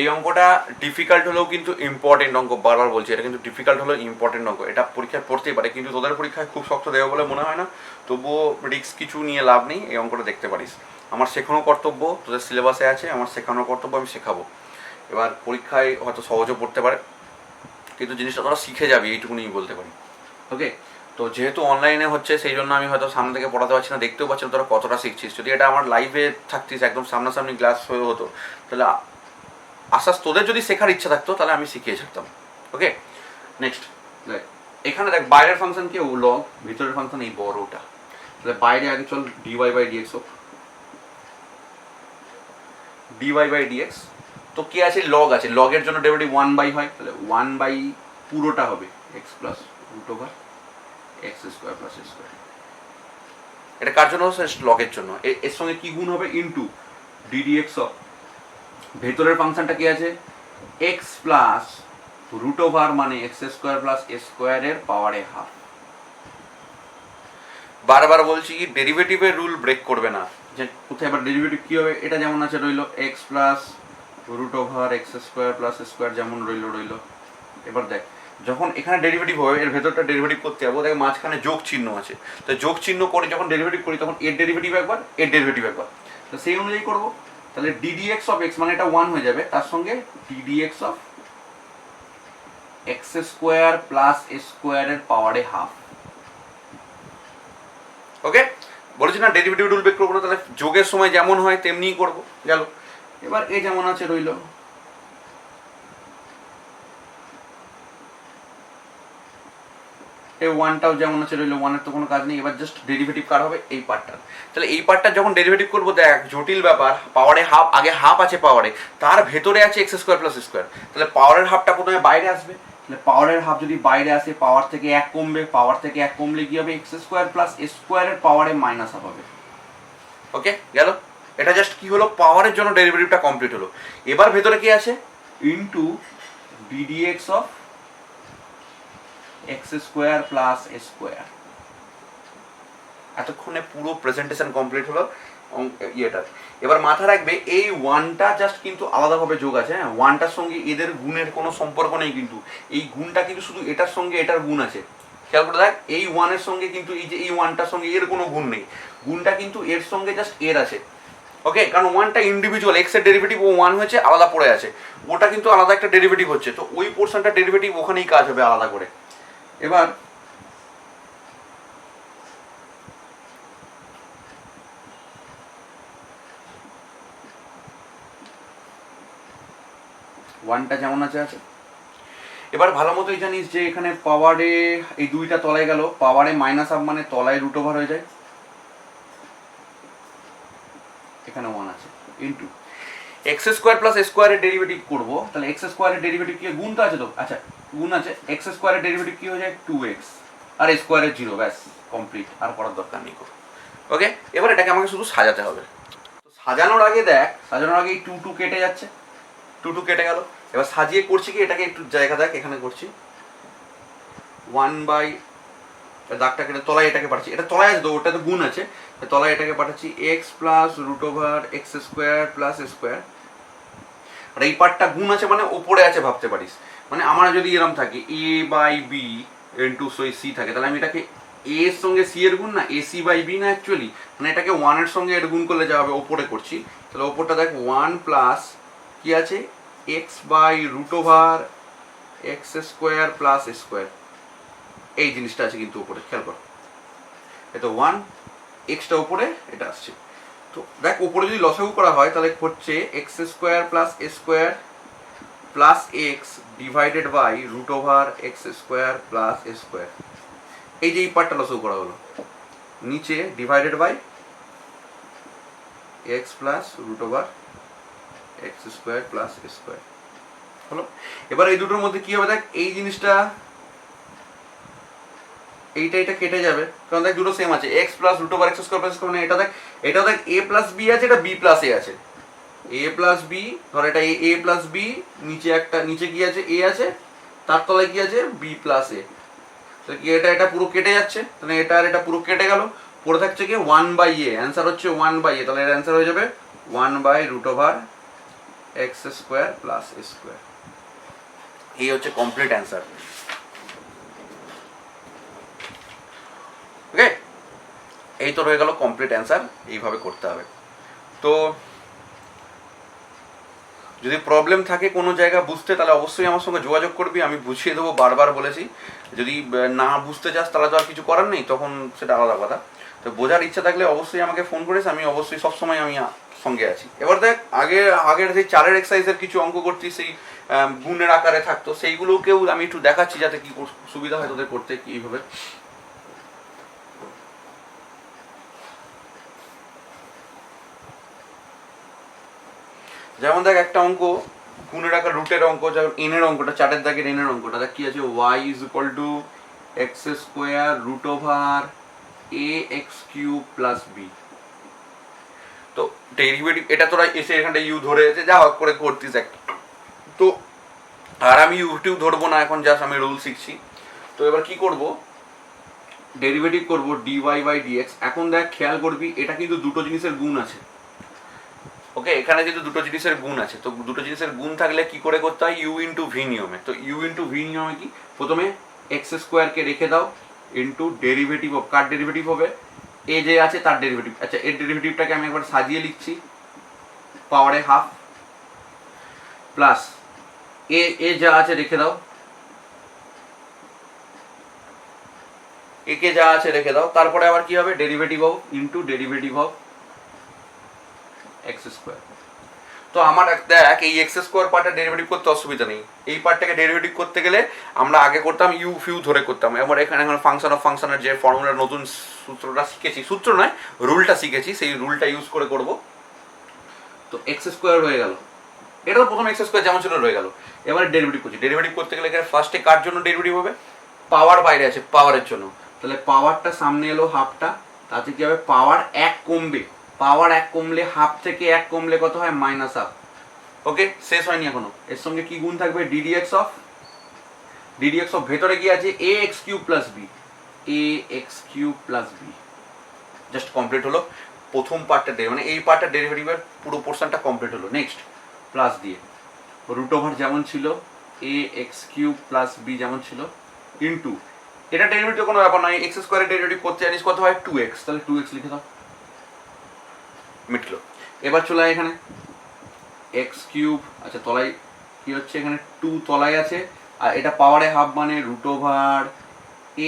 এই অঙ্কটা ডিফিকাল্ট হলেও কিন্তু ইম্পর্টেন্ট অঙ্ক, বারবার বলছি, এটা কিন্তু ডিফিকাল্ট হলেও ইম্পর্টেন্ট অঙ্ক। এটা পরীক্ষায় পড়তেই পারে, কিন্তু তোদের পরীক্ষায় খুব শক্ত দেবে বলে মনে হয় না। তবুও রিস্ক কিছু নিয়ে লাভ নেই, এই অঙ্কটা দেখতে পারিস। আমার শেখানো কর্তব্য, তোদের সিলেবাসে আছে, আমার শেখানোর কর্তব্য, আমি শেখাবো। এবার পরীক্ষায় হয়তো সহজও পড়তে পারে, কিন্তু জিনিসটা তোরা শিখে যাবি, এইটুকুনি বলতে পারি। ওকে, তো যেহেতু অনলাইনে হচ্ছে সেই জন্য আমি হয়তো সামনে থেকে পড়াতে পারছি না, দেখতেও পাচ্ছি না তোরা কতটা শিখছিস। যদি এটা আমার লাইভে থাকতিস, একদম সামনাসামনি ক্লাস হয়ে হতো, তাহলে আশ্বাস তোদের যদি শেখার ইচ্ছা থাকতো তাহলে আমি শিখিয়ে থাকতাম। ওকে, নেক্সট দেখ, এখানে দেখ বাইরের ফাংশন কি লগ, ভিতরের ফাংশন এই বড়টা। তাহলে বাইরে আগে চল ডিওয়াই বাই ডিএক্স হোক, ডিওয়াই বাই ডিএক্স। তো কি আছে, লগ আছে, লগের জন্য ডেরিভেটিভ 1 বাই হয়, তাহলে 1 বাই পুরোটা হবে X plus root over x square plus square. এটা কার জন্য হচ্ছে, লগের জন্য। এর সঙ্গে কি গুণ হবে, ইন্টু ডিডিএক্স অফ ভেতরের ফাংশনটা কি আছে, এক্স প্লাস রুট ওভার মানে এক্স স্কোয়ার প্লাস স্কোয়ারের পাওয়ারে হাফ। বারবার বলছি কি, ডেরিভেটিভের রুল ব্রেক করবে না। যে কোথায় এবার ডেরিভেটিভ কি হবে, এটা যেমন আছে রইলো X plus root over x square plus square যেমন রইলো। এবার দেখ, যখন এখানে ডেরিভেটিভ হবে, এর ভেতরটা ডেরিভেটিভ করতে যাবো, দেখ মাঝখানে যোগ চিহ্ন আছে, তো যোগ চিহ্ন করে যখন ডেরিভেটিভ করি তখন এর ডেরিভেটিভ একবার, এর ডেরিভেটিভ একবার, তো সেই অনুযায়ী করবো। তাহলে ডিডিএক্স অফ এক্স মানে এটা 1 হয়ে যাবে, তার সঙ্গে ddx of x square plus স্কোয়ারের পাওয়ারে হাফ। ওকে, বলেছি না ডেরিভেটিভ রুল ব্রেক করবো না, তাহলে যোগের সময় যেমন হয় তেমনিই করবো। গেল, এবার এ যেমন আছে রইলো, এই ওয়ানটাও যেমন আছে রইলো, ওয়ানের তো কোনো কাজ নেই। এবার জাস্ট ডেরিভেটিভ কার হবে, এই পার্টটার। তাহলে এই পার্টটা যখন ডেরিভেটিভ করবো, দেখ জটিল ব্যাপার, পাওয়ারে হাফ, আগে হাফ আছে পাওয়ারে, তার ভেতরে আছে এক্স স্কোয়ার প্লাস স্কোয়ার, তাহলে পাওয়ারের হাফটা প্রথমে বাইরে আসবে, তাহলে পাওয়ারের হাফ যদি বাইরে আসে, পাওয়ার থেকে 1 কমবে, পাওয়ার থেকে 1 কমলে কি হবে, এক্স স্কোয়ার প্লাস স্কোয়ারের পাওয়ারে মাইনাস হাফ হবে। ওকে, গেল, এটা জাস্ট কি হলো, পাওয়ারের জন্য ডেরিভেটিভটা কমপ্লিট হলো। এবার ভেতরে কি আছে, into d d x of x square plus square. এতক্ষণে পুরো প্রেজেন্টেশন কমপ্লিট হলো ইয়েটার। এবার মাথা রাখবে এই ওয়ানটা জাস্ট কিন্তু আলাদাভাবে যোগ আছে, হ্যাঁ, ওয়ানটার সঙ্গে এদের গুণের কোনো সম্পর্ক নেই, কিন্তু এই গুণটা কিন্তু শুধু এটার সঙ্গে এটার গুণ আছে। খেয়াল করে দেখ, এই ওয়ানের সঙ্গে কিন্তু এই যে এই ওয়ানটার সঙ্গে এর কোনো গুণ নেই, গুণটা কিন্তু এর সঙ্গে জাস্ট এর আছে। ওকে, কারণ ওয়ানটা ইন্ডিভিজুয়াল, এক্স এর ডেরিভেটিভ ও 1 হয়েছে, আলাদা পড়ে আছে, ওটা কিন্তু আলাদা একটা ডেরিভেটিভ হচ্ছে, তো ওই পোর্শনটা ডেরিভেটিভ ওখানেই কাজ হবে আলাদা করে। এবার ওয়ানটা যেমন আছে আছে। এবার ভালো মতোই জানিস যে এখানে পাওয়ারে এই দুইটা তলায় গেল, পাওয়ারে মাইনাস হাফ মানে তলায় রুট ওভার হয়ে যায়, এখানে 1 আছে, ইন্টু এক্স স্কোয়ার প্লাস স্কোয়ারের ডেরিভেটিভ করবো, তাহলে এক্স স্কোয়ারের ডেরিভেটিভ কি, গুণ তো আছে তো, আচ্ছা গুণ আছে, এক্স স্কোয়ারের ডেরিভেটিভ কি হয়ে যায় 2x, আর স্কোয়ারের 0, ব্যাস কমপ্লিট, আর করার দরকার নেই। ওকে, এবার এটাকে আমাকে শুধু সাজাতে হবে। তো সাজানোর আগে দেখ, সাজানোর আগে এই 2 কেটে যাচ্ছে, 2 কেটে গেল। এবার সাজিয়ে করছি কি, এটাকে একটু জায়গা দেখ, এখানে করছি 1 বাই, দাগটা কেটে তলায় এটাকে পাঠাচ্ছি, এটা তলায় আছে তো, ওটা তো গুণ আছে, তলায় এটাকে পাঠাচ্ছি x plus root over x square plus square আর এই পার্টটা গুণ আছে মানে ওপরে আছে ভাবতে পারিস। মানে আমার যদি এরকম থাকে এ বাই বি ইন্টু সি থাকে, তাহলে আমি এটাকে এ এর সঙ্গে সি এর গুণ না, এ সি বাই বি না অ্যাকচুয়ালি, মানে এটাকে ওয়ানের সঙ্গে এর গুণ করলে যা হবে, ওপরে করছি, তাহলে ওপরটা দেখ ওয়ান প্লাস কি আছে X by root over x square plus square, এই জিনিসটা আছে কিন্তু উপরে, খেয়াল কর, এটা ওয়ান, এক্সটা উপরে এটা আসছে। তো দেখ উপরে যদি লসাগু করা হয় তাহলে হচ্ছে X square plus square plus X divided by root over x square plus square, এই যে এই পার্টটা লসাগু করা হলো, নিচে divided by X plus root over x square plus square হলো। এবার এই দুটোর মধ্যে কি হবে দেখ, এই জিনিসটা এইটা এটা কেটে যাবে, কারণ দেখ দুটো সেম আছে, X plus root over x square plus, মানে এটা দেখ এ প্লাস বি আছে, এটা বি প্লাস এ আছে, এ প্লাস বি, ধর এটা এ প্লাস বি, নিচে একটা, নিচে কি আছে এ আছে, তার তলায় কি আছে বি প্লাস এ, তাহলে কি এটা পুরো কেটে যাচ্ছে, তাহলে এটা আর এটা পুরো কেটে গেল, পড়ে থাকছে কি ওয়ান বাই এ, অ্যান্সার হচ্ছে ওয়ান বাই এ, তাহলে এর অ্যান্সার হয়ে যাবে one by root over x square plus square, এই হচ্ছে কমপ্লিট অ্যান্সার। ওকে, এই তো রয়ে গেল কমপ্লিট অ্যান্সার, এইভাবে করতে হবে। তো যদি প্রবলেম থাকে কোনো জায়গা বুঝতে, তাহলে অবশ্যই আমার সঙ্গে যোগাযোগ করবি, আমি বুঝিয়ে দেবো, বারবার বলেছি। যদি না বুঝতে চাস তাহলে তো আর কিছু করার নেই, তখন সেটা আলাদা কথা। তো বোঝার ইচ্ছা থাকলে অবশ্যই আমাকে ফোন করিস, আমি অবশ্যই সবসময় আমি সঙ্গে আছি। এবার দেখ আগের সেই চারের এক্সারসাইজের কিছু অঙ্ক করছি, সেই গুণের আকারে থাকতো, সেইগুলোকেও আমি একটু দেখাচ্ছি যাতে কি সুবিধা হয় তোদের করতে কীভাবে। যেমন দেখ একটা অঙ্ক গুণের আকার রুটের অঙ্ক, যেমন এনের অঙ্কটা, চারের দাগের এনের অঙ্কটা দেখ কি আছে, Y is equal to X square root over A x cube plus B. তো ডেরিভেটিভ এটা তোরা এসে এখানটা ইউ ধরে এসে যা হোক করে করতিস একটা, তো আর আমি ইউটিউব ধরবো না এখন, জাস্ট আমি রুল শিখছি। তো এবার কি করব, ডেরিভেটিভ করব ডিওয়াই বাই ডিএক্স। এখন দেখ খেয়াল করবি, এটা কিন্তু দুটো জিনিসের গুণ আছে, ওকে, এখানে কিন্তু দুটো জিনিসের গুণ আছে, তো দুটো জিনিসের গুণ থাকলে কি করে করতে হয়, ইউ ইন্টু ভি নিয়মে। তো ইউ ইন্টু ভি নিয়মে কি, প্রথমে এক্স স্কোয়ারকে রেখে দাও into derivative of, car derivative হবে, এ যে আছে তার ডেরিভেটিভ। আচ্ছা, এর ডেরিভেটিভটাকে আমি একবার সাজিয়ে লিখছি, পাওয়ারে হাফ প্লাস এ যা আছে রেখে দাও, একে যা আছে রেখে দাও, তারপরে আবার কি হবে, derivative of into derivative of x square. তো আমার দেখ এই এক্স স্কোয়ার পার্টের ডেরিভেটিভ করতে অসুবিধা নেই, এই পার্টটাকে ডেরিভেটিভ করতে গেলে আমরা আগে করতাম ইউ ফিউ ধরে করতাম, এবার এখানে ফাংশন অফ ফাংশনের যে ফর্মুলার নতুন সূত্রটা শিখেছি, সূত্র নয় রুলটা শিখেছি, সেই রুলটা ইউজ করে করব। তো এক্স স্কোয়ার হয়ে গেল, এটা তো প্রথম এক্স স্কোয়ার যেমন ছিল রয়ে গেল। এবারে ডেরিভেটিভ করছি, ডেরিভেটিভ করতে গেলে এখানে ফার্স্টে কার জন্য ডেরিভেটিভ হবে, পাওয়ার বাইরে আছে, পাওয়ারের জন্য, তাহলে পাওয়ারটা সামনে এলো হাফটা, তাতে কি হবে, পাওয়ার এক কমবে, পাওয়ার এক কমলে হাফ থেকে এক কমলে কত হয়, মাইনাস হাফ। ওকে, শেষ হয়নি এখনো, এর সঙ্গে কি গুণ থাকবে, ডিডিএক্স অফ ভেতরে কি আছে, a x cube plus b, a x cube plus b. Just complete হলো প্রথম পার্টটা, মানে এই পার্টটা ডেরিভেটিভের পুরো পোর্শনটা কমপ্লিট হলো। নেক্সট প্লাস দিয়ে রুট ওভার যেমন ছিল, এ এক্স কিউব প্লাস বি যেমন ছিল, ইন্টু এটা ডেরিভেটিভ কোনো ব্যাপার নয়, এক্স স্কোয়ারের ডেরিভেটিভ করতে জানিস কত হয়, 2x, তাহলে 2x লিখে দাও, মিটলো। এবার চলে এখানে এক্স কিউব, আচ্ছা তলায় কি হচ্ছে, এখানে 2 তলায় আছে, আর এটা পাওয়ারে হাফ মানে রুট ওভার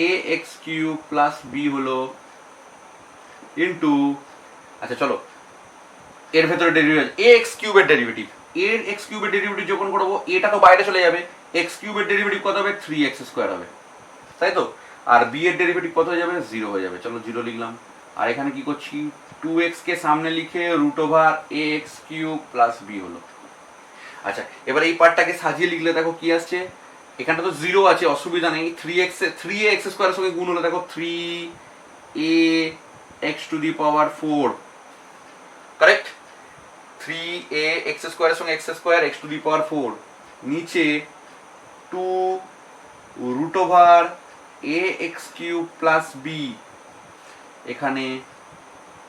এ এক্স কিউব প্লাস বি হলো ইন্টু, আচ্ছা চলো এর ভেতরে ডেরিভেটিভ এ এক্স কিউবের ডেরিভেটিভ, এর এক্স কিউবের ডেরিভেটিভ যখন করবো এটা তো বাইরে চলে যাবে, এক্স কিউবের ডেরিভেটিভ কত হবে, 3x স্কোয়ার হবে, তাই তো, আর বি এর ডেরিভেটিভ কত হয়ে যাবে, 0 হয়ে যাবে, চলো 0 লিখলাম। আর এখানে কি করছি, 2x কে সামনে লিখে রুট ওভার এ এক্স কিউব প্লাস বি হলো। আচ্ছা, এবার এই পার্টটাকে সাজিয়ে লিখলে দেখো কি আসছে, এখানটা তো 0 আছে, অসুবিধা নেই, 3x স্কোয়ারের সঙ্গে গুণ হলে দেখো 3ax two the power 4, correct, 3ax স্কোয়ারের সঙ্গে x square x to the power 4, নিচে 2 রুট ওভার এ এক্স কিউব প্লাস বি, এখানে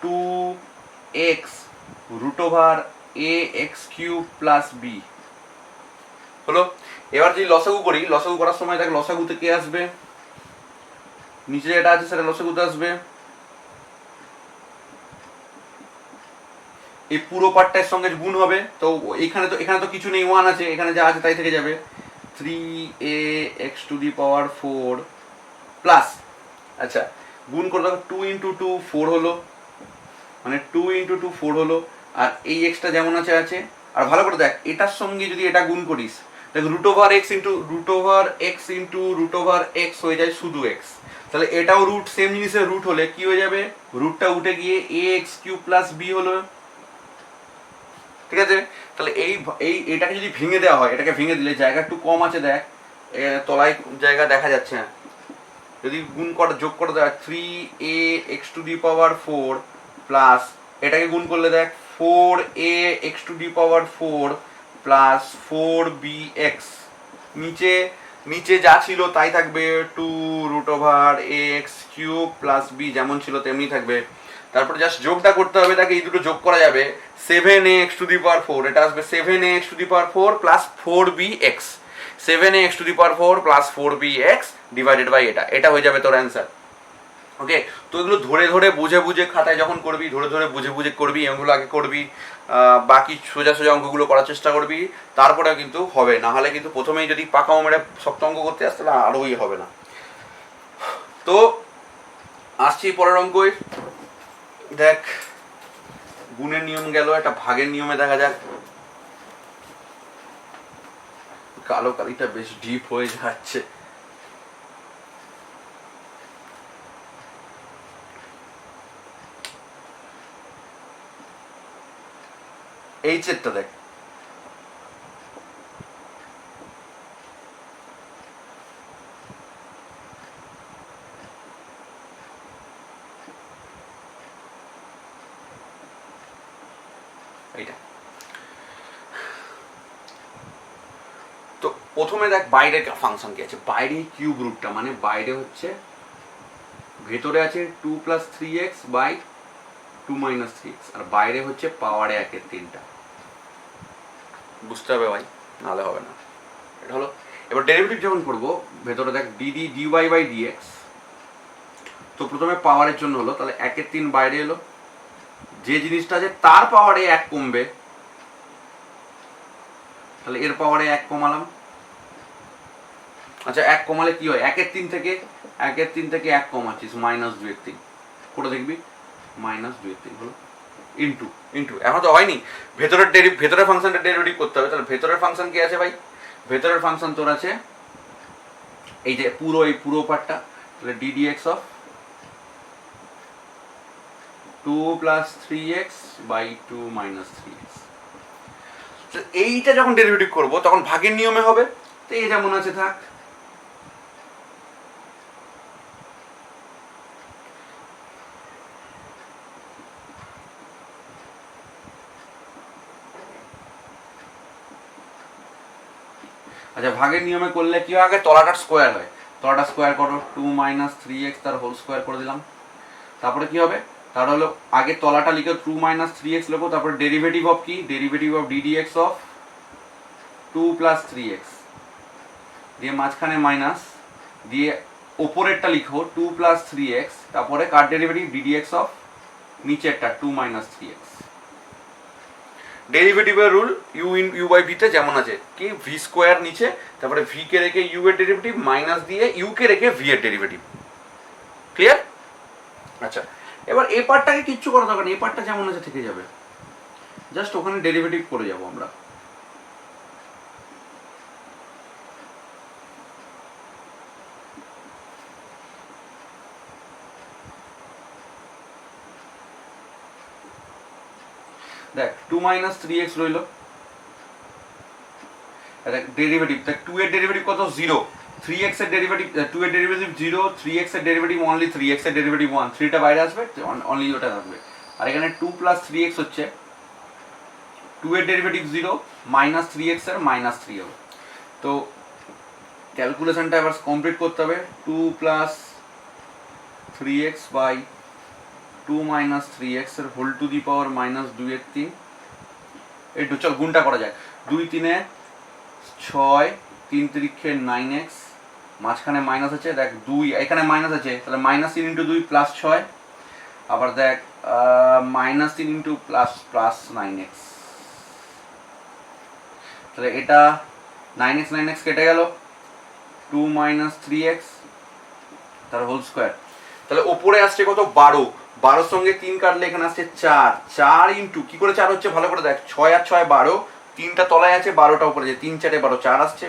2x রুট ওভার এ এক্স কিউব প্লাস বি, হলো। এবার যদি লসাগু করি, লসাগু করার সময় দেখ লসাগুতে কে আসবে, নিচে যেটা আছে সেটা লসাগুতে আসবে, এই পুরো পার্টটার সঙ্গে গুণ হবে। তো এখানে তো কিছু নেই, 1 আছে, এখানে যা আছে তাই থেকে যাবে। 3ax⁴ প্লাস, আচ্ছা গুণ করে দেখো 2 × 2 4 হলো, মানে 2 × 2 4 হলো। আর এই এক্সটা যেমন আছে আছে। আর ভালো করে দেখ, এটার সঙ্গে যদি এটা গুণ করিস, দেখ √x হয়ে যায় শুধু এক্স। তাহলে এটাও রুট, সেম জিনিসের রুট হলে কি হয়ে যাবে, রুটটা উঠে গিয়ে ax³ + b হলো। ঠিক আছে, তাহলে এটাকে যদি ভেঙে দেওয়া হয়, এটাকে ভেঙে দিলে জায়গা একটু কম আছে, দেখ তলায় জায়গা দেখা যাচ্ছে না, যদি গুণ করে যোগ করে দেয় 3ax⁴ প্লাস এটাকে গুণ করলে দেখ 4ax⁴ প্লাস 4bx, নিচে নিচে যা ছিল তাই থাকবে, 2√x³ + b যেমন ছিল তেমনি থাকবে। তারপর জাস্ট যোগটা করতে হবে, তাকে এই দুটো যোগ করা যাবে, 7ax⁴, এটা আসবে 7ax⁴ plus 4bx, 7ax⁴ plus 4bx divided by এটা হয়ে যাবে তোর অ্যান্সার। ওকে, তো এগুলো ধরে ধরে বুঝে বুঝে খাতায় যখন করবি, ধরে ধরে বুঝে বুঝে করবি, এগুলো আগে করবি, বাকি সোজা সোজা অঙ্কগুলো করার চেষ্টা করবি, তারপরে কিন্তু হবে। না হলে কিন্তু প্রথমেই যদি পাকা মেরে শক্ত অঙ্ক করতে আসতে না, আরোই হবে না। তো আসছি পরের অঙ্কই। দেখ গুণের নিয়ম গেল, একটা ভাগের নিয়মে দেখা যাক। কালো কালিটা বেশ ডিপ হয়ে যাচ্ছে। এই চেটটা দেখ, এইটা। তো প্রথমে দেখ বাইরের ফাংশন কি আছে, বাইরে কিউব রুটটা, মানে বাইরে হচ্ছে, ভেতরে আছে 2 + 3x বাই 2 - 3x, আর বাইরে হচ্ছে পাওয়ারে 1/3টা। বুঝতে হবে ভাই, নাহলে হবে না। এটা হলো। এবার ডেরিভেটিভ যখন করবো, ভেতরে দেখ dy/dx, তো প্রথমে পাওয়ারের জন্য হলো, তাহলে 1/3 বাইরে এলো, যে জিনিসটা আছে তার পাওয়ারে 1 কমবে, তাহলে এর পাওয়ারে 1 কমালাম। আচ্ছা 1 কমালে কি হয়, 1/3 থেকে 1 কমাচ্ছিস, -2/3 করে দেখবি, -2/3 হলো, ইন্টু এখন তো হয়নি, ভেতরের ফাংশনটা ডেরিভেটিভ করতে হবে। তাহলে ভেতরের ফাংশন কি আছে ভাই, ভেতরের ফাংশন তোর আছে এই যে পুরো পার্টটা, তাহলে ddx(2 + 3x / 2 - 3x), এইটা যখন ডেরিভেটিভ করবো তখন ভাগের নিয়মে হবে। তো এই যেমন আছে থাক। আচ্ছা ভাগের নিয়মে করলে কি হয়, আগে তলাটার স্কোয়ার হয়, তলাটা স্কোয়ার করো, 2 - 3x তার হোল স্কোয়ার করে দিলাম। তারপরে কি হবে, তার হলো আগে তলাটা লিখো 2 - 3x লিখো, তারপরে ডেরিভেটিভ অফ কি, ডেরিভেটিভ অফ ddx(2 + 3x) দিয়ে মাঝখানে মাইনাস দিয়ে ওপরেরটা লিখো 2 + 3x, তারপরে কার ডেরিভেটিভ, ddx অফ নিচেরটা 2 - 3x। ডেরিভেটিভের রুল u/v তে যেমন আছে কি, v² নিচে, তারপরে v কে রেখে u এর ডেরিভেটিভ, মাইনাস দিয়ে u কে রেখে v এর ডেরিভেটিভ। ক্লিয়ার? আচ্ছা এবার এই পার্টটাকে কিচ্ছু করা দরকার নেই, এই পার্টটা যেমন আছে থেকে যাবে, জাস্ট ওখানে ডেরিভেটিভ করে যাব আমরা। দেখ 2 - 3x রইল, ডেরিভেটিভ দেখ 2 এর ডেরিভেটিভ কত, 0, 3x এর ডেরিভেটিভ, 2 এর ডেরিভেটিভ 0, 3x এর ডেরিভেটিভ অনলি 3x এর ডেরিভেটিভ 1, 3টা বাইরে আসবে, অনলি ওটা থাকবে। আর এখানে 2 + 3x হচ্ছে 2 এর ডেরিভেটিভ 0, -3x এর -3 হবে। তো ক্যালকুলেশনটা এবার কমপ্লিট করতে হবে, 2 + 3x বাই 2 - 3x এর হোল টু দি পাওয়ার -2/3। একটু চল গুণটা করা যায়, 2 × 3 = 6 3 তিরিক্ষে 9x, মাঝখানে মাইনাস আছে, দেখ 2 এখানে মাইনাস আছে, তাহলে -3 × 2 +6, আবার দেখ -3 × প্লাস 9x, তাহলে এটা 9x 9x কেটে গেল, 2 - 3x তার হোল স্কোয়ার। তাহলে ওপরে আসছে কত 12, 12 সঙ্গে 3 কাটলে এখানে আসছে 4, 4 ইন্টু কি করে 4 হচ্ছে ভালো করে দেখ, 6 আর 6 12, 3টা তলায় আছে 12টা উপরে আছে, 3 4 12 4 আসছে,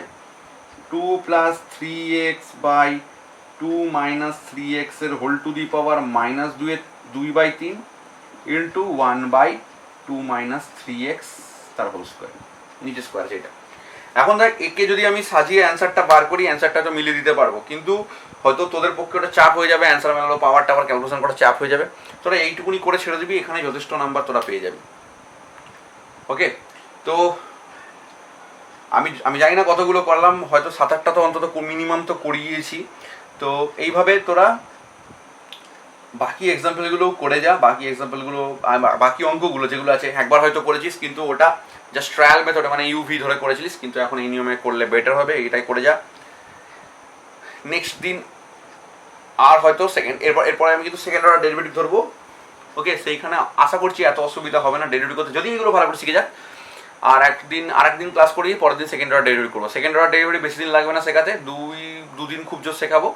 2 + 3x বাই 2 - 3x এর হোল টু দি পাওয়ার -2 এর 2/3 ইন্টু 1/2 - 3x তার হোল স্কোয়ার, নিচে স্কোয়ার আছে এটা। এখন দেখ একে যদি আমি সাজিয়ে অ্যান্সারটা বার করি, অ্যান্সারটা তো মিলিয়ে দিতে পারবো, কিন্তু হয়তো তোদের পক্ষে ওটা চাপ হয়ে যাবে, অ্যান্সার মেলানো পাওয়ার টাওয়ার ক্যালকুলেশন করা চাপ হয়ে যাবে, তোরা এইটুকুনি করে ছেড়ে দিবি, এখানে যথেষ্ট নাম্বার তোরা পেয়ে যাবি। ওকে, তো আমি জানি না কতগুলো করলাম, হয়তো 7-8টা তো অন্তত মিনিমাম তো করিয়েছি। তো এইভাবে তোরা বাকি এক্সাম্পলগুলো করে যা, বাকি অঙ্কগুলো যেগুলো আছে একবার হয়তো করেছিস, কিন্তু ওটা জাস্ট ট্রায়াল মেথডে মানে ইউভি ধরে করেছিলিস, কিন্তু এখন এই নিয়মে করলে বেটার হবে, এইটাই করে যা। নেক্সট দিন আর হয়তো এরপরে আমি কিন্তু সেকেন্ড অর্ডার ডেরিভেটিভ ধরবো। ওকে, সেইখানে আশা করছি এত অসুবিধা হবে না ডেরিভেটিভ করতে, যদি এগুলো ভালো করে শিখে যাক। আর আরেকদিন ক্লাস করি, পরের দিন সেকেন্ড অর্ডার ডেরিভেটিভ করবো। সেকেন্ড অর্ডার ডেরিভেটিভ বেশি দিন লাগবে না শেখাতে, দুদিন খুব জোর শেখাবো,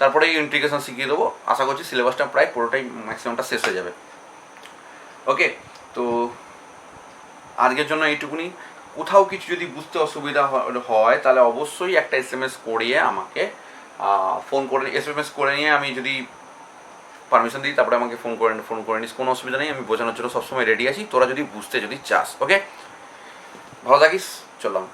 তারপরে ইন্টিগ্রেশন শিখিয়ে দেবো। আশা করছি সিলেবাসটা প্রায় পুরোটাই ম্যাক্সিমামটা শেষ হয়ে যাবে। ওকে, তো আজকের জন্য এইটুকুনি। কোথাও কিছু যদি বুঝতে অসুবিধা হয় তাহলে অবশ্যই একটা SMS করিয়ে আমাকে SMS করে নিয়ে আমি যদি পারমিশন দিই, তারপরে আমাকে ফোন করে নিস, কোনো অসুবিধা নেই, আমি বোঝানোর জন্য সবসময় রেডি আছি, তোরা যদি বুঝতে চাস। ওকে, ভালো থাকিস, চললাম।